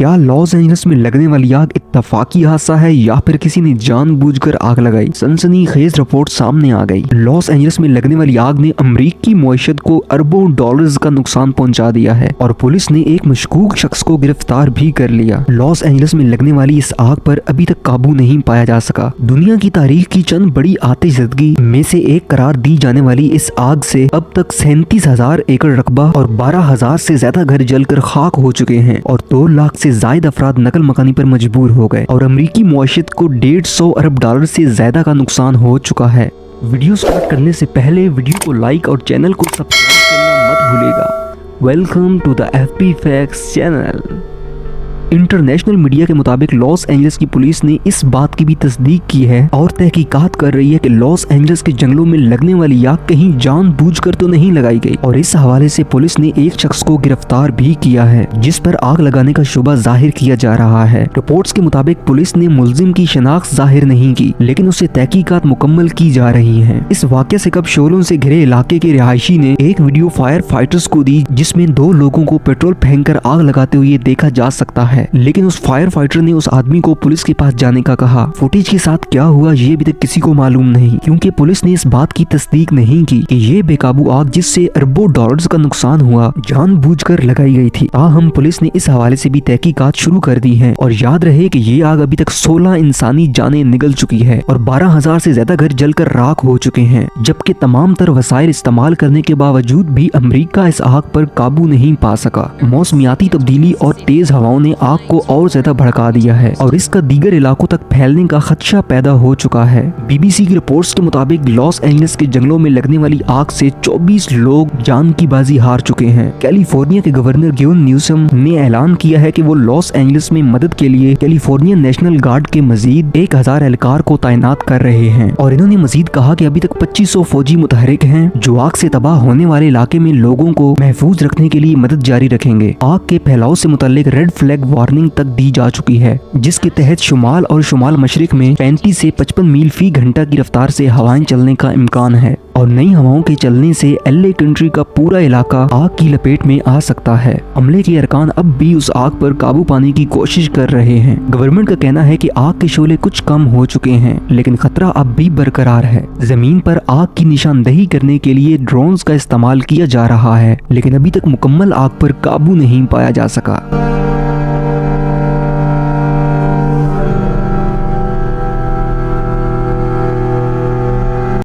क्या Los Angeles में लगने वाली आग इत्तफाकी हादसा है या फिर किसी ने जानबूझकर आग लगाई? सनसनीखेज रिपोर्ट सामने आ गई। लॉस एंजलिस में लगने वाली आग ने अमेरिकी मईशत को अरबों डॉलर्स का नुकसान पहुंचा दिया है और पुलिस ने एक मशकूक शख्स को गिरफ्तार भी कर लिया। लॉस एंजलिस में लगने वाली इस आग पर अभी तक काबू नहीं पाया जा सका। दुनिया की तारीख की चंद बड़ी आतिशबाजी में से एक करार दी जाने वाली इस आग से अब तक 37,000 एकड़ रकबा और 12,000 से ज्यादा घर जलकर खाक हो चुके हैं और 2 लाख से ज्यादा अफराद नकल मकानी पर मजबूर हो गए और अमेरिकी मईशत को 150 अरब डॉलर से ज्यादा का नुकसान हो चुका है। वीडियो स्टार्ट करने से पहले वीडियो को लाइक और चैनल को सब्सक्राइब करना मत भूलिएगा। Welcome to the FP facts channel. International media के मुताबिक लॉस एंजलिस की पुलिस ने इस बात की भी तस्दीक की है और तहकीकात कर रही है कि लॉस एंजलिस के जंगलों में लगने वाली आग कहीं जानबूझकर तो नहीं लगाई गई और इस हवाले से पुलिस ने एक शख्स को गिरफ्तार भी किया है जिस पर आग लगाने का शुबा जाहिर किया जा रहा है। रिपोर्ट्स के मुताबिक पुलिस ने मुलजिम की शनाख्त जाहिर नहीं की लेकिन उससे तहकीकात मुकम्मल की जा रही है। इस वाक़े से कब शोलों से घिरे इलाके के रिहायशी ने एक वीडियो फायर फाइटर्स को दी जिसमें 2 लोगों को पेट्रोल फेंककर आग लगाते हुए देखा जा सकता है, लेकिन उस फायर फाइटर ने उस आदमी को पुलिस के पास जाने का कहा। फुटेज के साथ क्या हुआ ये अभी तक किसी को मालूम नहीं क्योंकि पुलिस ने इस बात की तस्दीक नहीं की कि ये बेकाबू आग जिससे अरबों डॉलर्स का नुकसान हुआ जानबूझकर लगाई गई थी। ताहम पुलिस ने इस हवाले से भी तहकीकात शुरू कर दी है और याद रहे कि ये आग अभी तक 16 इंसानी जानें निगल चुकी है और 12,000 से ज्यादा घर जलकर राख हो चुके हैं, जबकि तमाम तर वसाइल इस्तेमाल करने के बावजूद भी अमेरिका इस आग पर काबू नहीं पा सका। मौसमियाती तब्दीली और तेज हवाओं ने आग को और ज्यादा भड़का दिया है और इसका दीगर इलाकों तक फैलने का खदशा पैदा हो चुका है। BBC की रिपोर्ट्स के मुताबिक लॉस एंजलिस के जंगलों में लगने वाली आग से 24 लोग जान की बाजी हार चुके हैं। कैलिफोर्निया के गवर्नर गेविन न्यूसम ने ऐलान किया है कि वो लॉस एंजलिस में मदद के लिए कैलिफोर्निया नेशनल गार्ड के मजीद 1,000 एहलकार को तैनात कर रहे हैं और इन्होंने मजीद कहा कि अभी तक 2500 फौजी मुतहरिक हैं जो आग से तबाह होने वाले इलाके में लोगों को महफूज रखने के लिए मदद जारी रखेंगे। आग के फैलाव से मुताल्लिक रेड फ्लैग वार्निंग तक दी जा चुकी है जिसके तहत शुमाल और शुमाल मशरिक में 35 से 55 मील फी घंटा की रफ्तार से हवाएं चलने का इम्कान है और नई हवाओं के चलने से LA कंट्री का पूरा इलाका आग की लपेट में आ सकता है। अमले के अरकान अब भी उस आग पर काबू पाने की कोशिश कर रहे हैं। गवर्नमेंट का कहना है कि आग के शोले कुछ कम हो चुके हैं लेकिन खतरा अब भी बरकरार है। जमीन पर आग की निशानदही करने के लिए ड्रोन्स का इस्तेमाल किया जा रहा है लेकिन अभी तक मुकम्मल आग पर काबू नहीं पाया जा सका।